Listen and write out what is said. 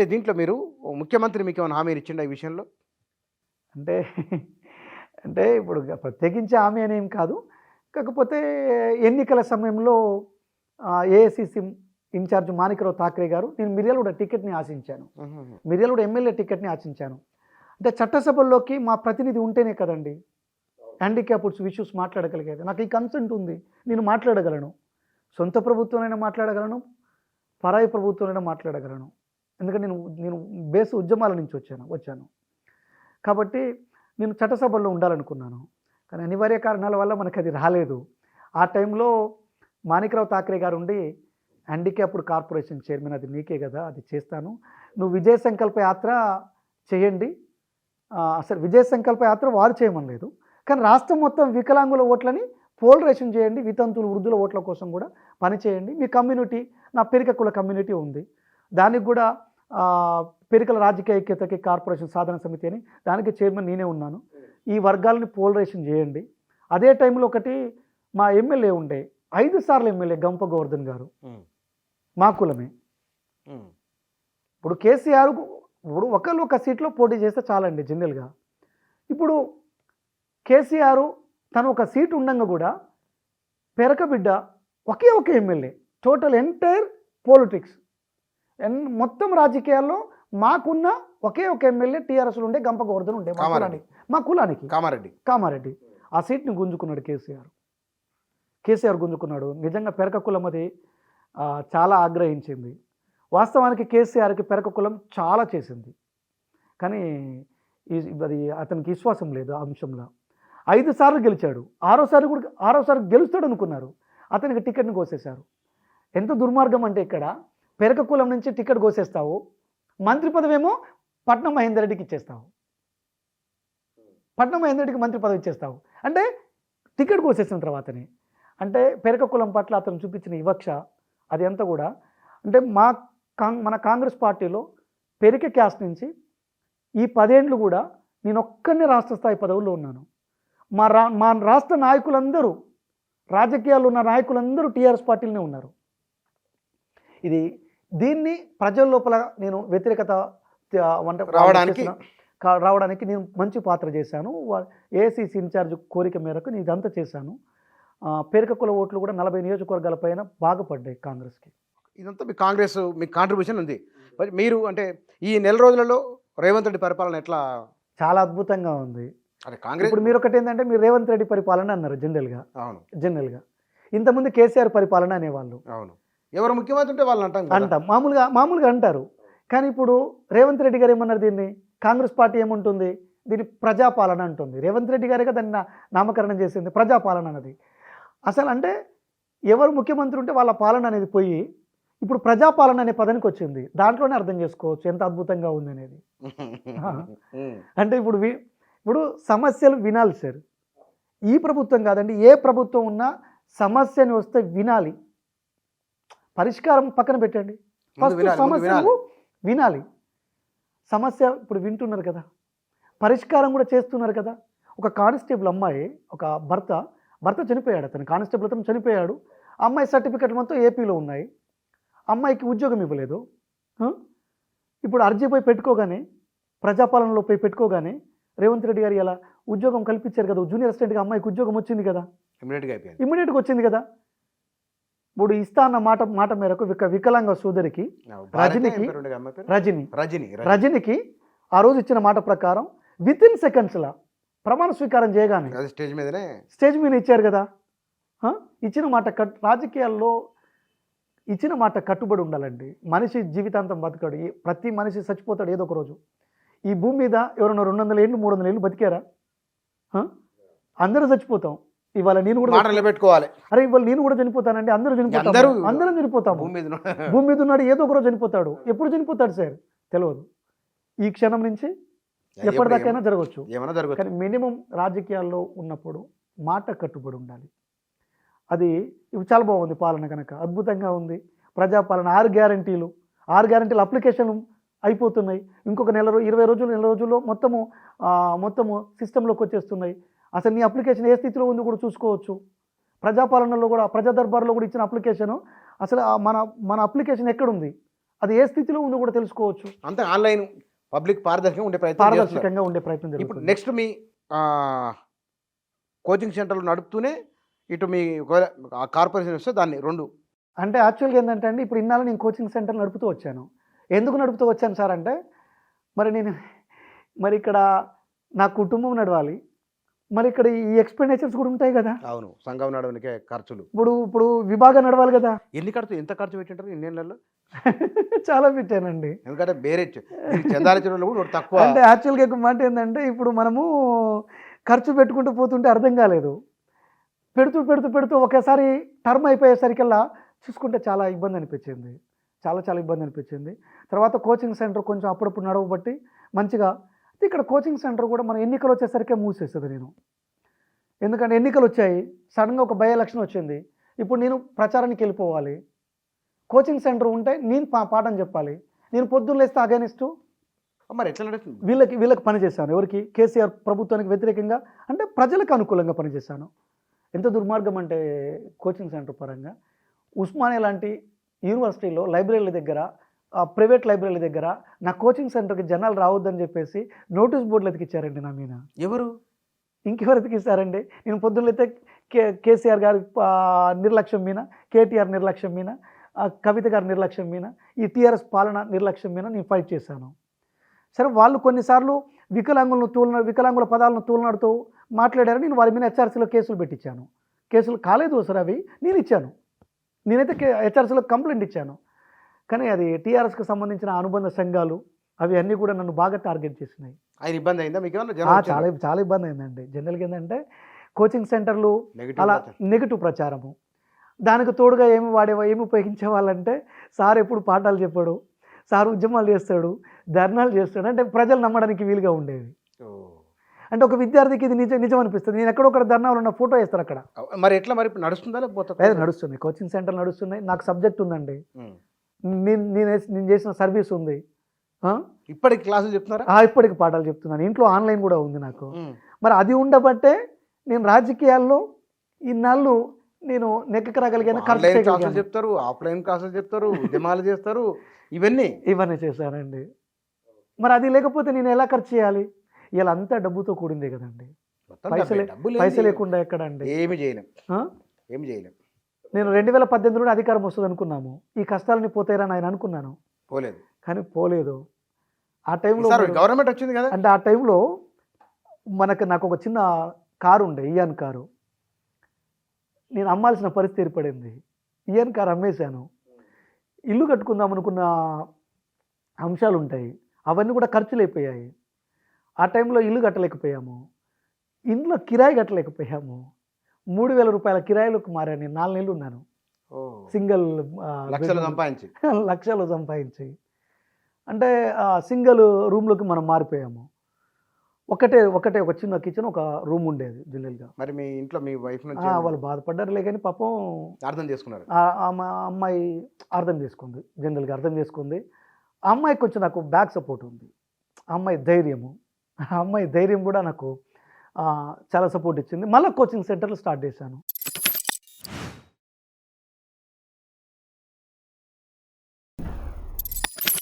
అంటే దీంట్లో మీరు ముఖ్యమంత్రి మీకేమైనా హామీ ఇచ్చిండా ఈ విషయంలో? అంటే అంటే ఇప్పుడు ప్రత్యేకించి హామీ అనేం కాదు. కాకపోతే ఎన్నికల సమయంలో ఏఐసీసీ ఇన్ఛార్జ్ మాణిక్రావు ఠాక్రే గారు నేను మిర్యాలగూడ టికెట్ని ఆశించాను. మిర్యాలగూడ ఎమ్మెల్యే టికెట్ని ఆశించాను. అంటే చట్టసభల్లోకి మా ప్రతినిధి ఉంటేనే కదండి హ్యాండిక్యాప్డ్ ఇష్యూస్ మాట్లాడగలిగేది. నాకు ఈ కన్సెంట్ ఉంది, నేను మాట్లాడగలను. సొంత ప్రభుత్వంలోనైనా మాట్లాడగలను, పరాయి ప్రభుత్వంలోనైనా మాట్లాడగలను. ఎందుకంటే నేను బేస్ ఉద్యమాల నుంచి వచ్చాను. కాబట్టి నేను చట్టసభల్లో ఉండాలనుకున్నాను. కానీ అనివార్య కారణాల వల్ల మనకు అది రాలేదు. ఆ టైంలో మాణిక్రావు ఠాక్రే గారు ఉండి హ్యాండిక్యాప్డ్ కార్పొరేషన్ చైర్మన్, అది నీకే కదా, అది చేస్తాను, నువ్వు విజయ సంకల్ప యాత్ర చేయండి. అసలు విజయ సంకల్ప యాత్ర వారు చేయమనలేదు, కానీ రాష్ట్రం మొత్తం వికలాంగుల ఓట్లని పోలరైజేషన్ చేయండి, వితంతువులు వృద్ధుల ఓట్ల కోసం కూడా పనిచేయండి. మీ కమ్యూనిటీ, నా పెరిక కుల కమ్యూనిటీ ఉంది, దానికి కూడా పెరికల రాజకీయ ఐక్యతకి కార్పొరేషన్ సాధన సమితి అని దానికి చైర్మన్ నేనే ఉన్నాను. ఈ వర్గాలని పోలరైజేషన్ చేయండి. అదే టైంలో ఒకటి మా ఎమ్మెల్యే ఉండే 5 సార్లు ఎమ్మెల్యే గంప గోవర్ధన్ గారు మా కులమే. ఇప్పుడు కేసీఆర్ ఇప్పుడు ఒకళ్ళు ఒక సీట్లో పోటీ చేస్తే చాలండి జనరల్గా. ఇప్పుడు కేసీఆర్ తను ఒక సీటు ఉండంగా కూడా పెరక బిడ్డ ఒకే ఒక ఎమ్మెల్యే, టోటల్ ఎంటైర్ పాలిటిక్స్ మొత్తం రాజకీయాల్లో మాకున్న ఒకే ఒక ఎమ్మెల్యే టీఆర్ఎస్లో ఉండే గంప గోవర్ధన్ ఉండే మా కులానికి కామారెడ్డి. ఆ సీట్ని గుంజుకున్నాడు కేసీఆర్ గుంజుకున్నాడు. నిజంగా పెరక కులం అది చాలా ఆగ్రహించింది. వాస్తవానికి కేసీఆర్కి పెరక కులం చాలా చేసింది, కానీ అది అతనికి విశ్వాసం లేదు ఆ అంశంలో. 5 సార్లు గెలిచాడు, ఆరోసారి గెలుస్తాడు అనుకున్నారు, అతనికి టికెట్ని కోసేశారు. ఎంత దుర్మార్గం అంటే ఇక్కడ పెరక కులం నుంచి టికెట్ కోసేస్తావు, మంత్రి పదవేమో పట్నం మహేందర్ రెడ్డికి ఇచ్చేస్తావు, పట్నం మహేందర్ రెడ్డికి మంత్రి పదవి ఇచ్చేస్తావు. అంటే టికెట్ కోసేసిన తర్వాతనే అంటే పెరక కులం పట్ల అతను చూపించిన వివక్ష అది అంతా కూడా. అంటే మన కాంగ్రెస్ పార్టీలో పెరిక క్యాస్ట్ నుంచి ఈ 10 ఏళ్ళు కూడా నేను ఒక్కనే రాష్ట్ర స్థాయి పదవుల్లో ఉన్నాను. మా రాష్ట్ర నాయకులందరూ, రాజకీయాల్లో ఉన్న నాయకులందరూ టీఆర్ఎస్ పార్టీలోనే ఉన్నారు. దీన్ని ప్రజల లోపల నేను వ్యతిరేకత రావడానికి నేను మంచి పాత్ర చేశాను. ఏఐసీసీ ఇన్ఛార్జ్ కోరిక మేరకు నేను ఇదంతా చేశాను. పెరక కుల ఓట్లు కూడా 40 నియోజకవర్గాల పైన బాగా పడ్డాయి కాంగ్రెస్కి. ఇదంతా మీ కాంట్రిబ్యూషన్ ఉంది. మరి మీరు అంటే ఈ నెల రోజులలో రేవంత్ రెడ్డి పరిపాలన ఎట్లా? చాలా అద్భుతంగా ఉంది. కాంగ్రెస్ ఇప్పుడు మీరు ఒకటి ఏంటంటే మీరు రేవంత్ రెడ్డి పరిపాలన అన్నారు జనరల్గా. ఇంతకుముందు కేసీఆర్ పరిపాలన అనేవాళ్ళు. అవును, ఎవరు ముఖ్యమంత్రి ఉంటే వాళ్ళని అంటాం, మామూలుగా అంటారు. కానీ ఇప్పుడు రేవంత్ రెడ్డి గారు ఏమన్నారు, దీన్ని కాంగ్రెస్ పార్టీ ఏముంటుంది, దీన్ని ప్రజాపాలన అంటుంది. రేవంత్ రెడ్డి గారిగా దాన్ని నామకరణం చేసింది ప్రజాపాలన అన్నది. అసలు అంటే ఎవరు ముఖ్యమంత్రి ఉంటే వాళ్ళ పాలన అనేది పోయి ఇప్పుడు ప్రజాపాలన అనే పదానికి వచ్చింది. దాంట్లోనే అర్థం చేసుకోవచ్చు ఎంత అద్భుతంగా ఉంది అనేది. అంటే ఇప్పుడు సమస్యలు వినాలి సార్. ఈ ప్రభుత్వం కాదండి, ఏ ప్రభుత్వం ఉన్నా సమస్యని వస్తే వినాలి, పరిష్కారం పక్కన పెట్టండి, ఫస్ట్ సమస్యను వినాలి. సమస్య ఇప్పుడు వింటున్నారు కదా, పరిష్కారం కూడా చేస్తున్నారు కదా. ఒక కానిస్టేబుల్ అమ్మాయి, ఒక భర్త చనిపోయాడు, అతను కానిస్టేబుల్ అతను చనిపోయాడు. అమ్మాయి సర్టిఫికెట్లు మొత్తం ఏపీలో ఉన్నాయి, అమ్మాయికి ఉద్యోగం ఇవ్వలేదు. ఇప్పుడు అర్జీ పోయి పెట్టుకోగానే, ప్రజాపాలనలో పోయి పెట్టుకోగానే రేవంత్ రెడ్డి గారు ఇలా ఉద్యోగం కల్పించారు కదా, జూనియర్ అసిస్టెంట్గా అమ్మాయికి ఉద్యోగం వచ్చింది కదా, ఇమ్మీడియట్గా వచ్చింది కదా. ఇప్పుడు ఇస్తా అన్న మాట మేరకు వికలాంగ సోదరికి రజనికి ఆ రోజు ఇచ్చిన మాట ప్రకారం వితిన్ సెకండ్స్లా ప్రమాణ స్వీకారం చేయగానే స్టేజ్ మీద ఇచ్చారు కదా. ఇచ్చిన మాట రాజకీయాల్లో ఇచ్చిన మాట కట్టుబడి ఉండాలండి. మనిషి జీవితాంతం బతకాడు, ప్రతి మనిషి చచ్చిపోతాడు ఏదో ఒక రోజు. ఈ భూమి మీద ఎవరైనా 200 ఏళ్ళు 300 ఏళ్ళు బతికారా? అందరూ చచ్చిపోతాం. ఇవాళ నేను కూడా పెట్టుకోవాలి, అరే ఇవాళ నేను కూడా చనిపోతానండి, అందరూ చనిపోతాము. భూమి మీద ఉన్నాడు ఏదో ఒక రోజు చనిపోతాడు. ఎప్పుడు చనిపోతాడు సార్ తెలియదు. ఈ క్షణం నుంచి ఎప్పటిదాకైనా జరగవచ్చు. కానీ మినిమం రాజకీయాల్లో ఉన్నప్పుడు మాట కట్టుబడి ఉండాలి. అది ఇవి చాలా బాగుంది పాలన కనుక, అద్భుతంగా ఉంది ప్రజాపాలన. 6 గ్యారంటీలు అప్లికేషన్ అయిపోతున్నాయి. ఇంకొక 20 రోజుల్లో మొత్తము సిస్టంలోకి వచ్చేస్తున్నాయి. అసలు నీ అప్లికేషన్ ఏ స్థితిలో ఉంది కూడా చూసుకోవచ్చు. ప్రజాపాలనలో కూడా, ప్రజా దర్బార్లో కూడా ఇచ్చిన అప్లికేషను అసలు మన అప్లికేషన్ ఎక్కడుంది అది ఏ స్థితిలో ఉందో కూడా తెలుసుకోవచ్చు, అంతే ఆన్లైన్ పబ్లిక్ పారదర్శకంగా ఉండే ప్రయత్నం చేస్తున్నారు. పారదర్శకంగా ఉండే ప్రయత్నం ఇప్పుడు జరుగుతుంది. నెక్స్ట్ మీ కోచింగ్ సెంటర్లు నడుపుతూనే ఇటు మీ ఒకవేళ ఆ కార్పొరేషన్ వస్తే దాన్ని రెండు అంటే యాక్చువల్గా ఏంటంటే అండి, ఇప్పుడు ఇన్నాళ్ళు నేను కోచింగ్ సెంటర్ నడుపుతూ వచ్చాను. ఎందుకు నడుపుతూ వచ్చాను సార్ అంటే, మరి ఇక్కడ నా కుటుంబం నడవాలి, మరి ఇక్కడ ఈ ఎక్స్పెండిచర్స్ కూడా ఉంటాయి కదా. అవును, సంఘం నడవనికే ఖర్చులు ఇప్పుడు విభాగం నడవాలి కదా. ఎంత ఖర్చు పెట్టింటారు ఇన్నేళ్లలో? చాలా పెట్టానండి. ఎందుకంటే వేరే చందాల చెరువులో కూడా ఒకటి తక్కువ. అంటే యాక్చువల్గా ఒక మాట ఏంటంటే, ఇప్పుడు మనము ఖర్చు పెట్టుకుంటూ పోతుంటే అర్థం కాలేదు, పెడుతూ ఒకేసారి టర్మ్ అయిపోయేసరికల్లా చూసుకుంటే చాలా ఇబ్బంది అనిపించింది, చాలా ఇబ్బంది అనిపించింది. తర్వాత కోచింగ్ సెంటర్ కొంచెం అప్పుడప్పుడు నడవబట్టి మంచిగా, ఇక్కడ కోచింగ్ సెంటర్ కూడా మన ఎన్నికలు వచ్చేసరికి మూసేస్తుంది నేను. ఎందుకంటే ఎన్నికలు వచ్చాయి, సడన్గా ఒక బై ఎలక్షన్ వచ్చింది, ఇప్పుడు నేను ప్రచారానికి వెళ్ళిపోవాలి. కోచింగ్ సెంటర్ ఉంటే నేను పాఠం చెప్పాలి, నేను పొద్దున్న లేస్తే అగైనిస్టు మరి ఎట్లా నడుస్తుంది? వీళ్ళకి పనిచేశాను. ఎవరికి? కేసీఆర్ ప్రభుత్వానికి వ్యతిరేకంగా, అంటే ప్రజలకు అనుకూలంగా పనిచేశాను. ఎంత దుర్మార్గం అంటే కోచింగ్ సెంటర్ పరంగా ఉస్మానియా లాంటి యూనివర్సిటీలో లైబ్రరీల దగ్గర, ప్రైవేట్ లైబ్రరీల దగ్గర నా కోచింగ్ సెంటర్కి జనాలు రావద్దని చెప్పేసి నోటీస్ బోర్డులు ఎతికిచ్చారండి నా మీద. ఎవరు? ఇంకెవరు ఎతికిస్తారండి? నేను పొద్దున్నైతే కేసీఆర్ గారి నిర్లక్ష్యం మీద, కేటీఆర్ నిర్లక్ష్యం మీద, కవిత గారి నిర్లక్ష్యం మీద, ఈ టీఆర్ఎస్ పాలన నిర్లక్ష్యం మీద నేను ఫైట్ చేశాను. సరే, వాళ్ళు కొన్నిసార్లు వికలాంగుల పదాలను తూలనాడుతూ మాట్లాడారు. నేను వారి మీద హెచ్ఆర్సీలో కేసులు పెట్టించాను. కేసులు కాలేదు సార్, అవి నేను ఇచ్చాను. నేనైతే హెచ్ఆర్సీలో కంప్లైంట్ ఇచ్చాను. కానీ అది టీఆర్ఎస్కి సంబంధించిన అనుబంధ సంఘాలు అవి అన్నీ కూడా నన్ను బాగా టార్గెట్ చేసినాయి. ఆయన ఇబ్బంది అయిందా మీకు? చాలా ఇబ్బంది అయిందండి. జనరల్గా ఏంటంటే కోచింగ్ సెంటర్లు అలా నెగిటివ్ ప్రచారము, దానికి తోడుగా ఏమి ఉపయోగించే వాళ్ళంటే, సార్ ఎప్పుడు పాఠాలు చెప్పాడు, సార్ ఉద్యమాలు చేస్తాడు, ధర్నాలు చేస్తాడు, అంటే ప్రజలు నమ్మడానికి వీలుగా ఉండేవి. అంటే ఒక విద్యార్థికి ఇది నిజం అనిపిస్తుంది. నేను ఎక్కడొక్కడ ధర్నాలు ఉన్న ఫోటో వేస్తారు అక్కడ. మరి ఎట్లా మరి నడుస్తుందా? లేదా నడుస్తుంది, కోచింగ్ సెంటర్ నడుస్తున్నాయి. నాకు సబ్జెక్ట్ ఉందండి, నేను చేసిన సర్వీస్ ఉంది. ఇప్పటికి క్లాసులు చెప్తున్నారా? ఇప్పటికి పాఠాలు చెప్తున్నాను. ఇంట్లో ఆన్లైన్ కూడా ఉంది నాకు. మరి అది ఉండబట్టే నేను రాజకీయాల్లో ఇన్నాళ్ళు నేను నెక్కకి రాగలిగాను. క్లాసులు చెప్తారు, ఆఫ్లైన్ క్లాసులు చెప్తారు, ఉద్యమాలు చేస్తారు, ఇవన్నీ చేశానండి. మరి అది లేకపోతే నేను ఎలా ఖర్చు చేయాలి? ఇలా అంతా డబ్బుతో కూడిందే కదండి. పైసలు లేకుండా ఎక్కడ అండి? ఏమి చేయలేం. నేను 2018లో అధికారం వస్తుంది అనుకున్నాము. ఈ కష్టాలని పోతాయని ఆయన అనుకున్నాను, పోలేదు. కానీ పోలేదు. ఆ టైంలో గవర్నమెంట్ వచ్చింది కదా. అంటే ఆ టైంలో నాకు ఒక చిన్న కారు ఉండే, ఇయాన్ కారు. నేను అమ్మాల్సిన పరిస్థితి ఏర్పడింది. ఇయాన్ కారు అమ్మేశాను. ఇల్లు కట్టుకుందాం అనుకున్న అంశాలు ఉంటాయి, అవన్నీ కూడా ఖర్చులు అయిపోయాయి. ఆ టైంలో ఇల్లు కట్టలేకపోయాము, ఇంట్లో కిరాయి కట్టలేకపోయాము. 3,000 రూపాయల కిరాయిలకు మారాను. నేను 4 నెలలు ఉన్నాను సింగిల్, లక్షలు సంపాదించి. అంటే సింగిల్ రూమ్లోకి మనం మారిపోయాము. ఒకటే ఒక చిన్న కిచెన్, ఒక రూమ్ ఉండేది జనరల్గా. మరి మీ ఇంట్లో మీ వైఫ్ వాళ్ళు బాధపడ్డారులే, కానీ పాపం అర్థం చేసుకున్నారు. అమ్మాయి అర్థం చేసుకుంది, జనరల్గా అర్థం చేసుకుంది. ఆ అమ్మాయికి కొంచెం నాకు బ్యాక్ సపోర్ట్ ఉంది. ఆ అమ్మాయి ధైర్యం కూడా నాకు చాలా సపోర్ట్ ఇచ్చింది. మళ్ళీ కోచింగ్ సెంటర్లు స్టార్ట్ చేశాను.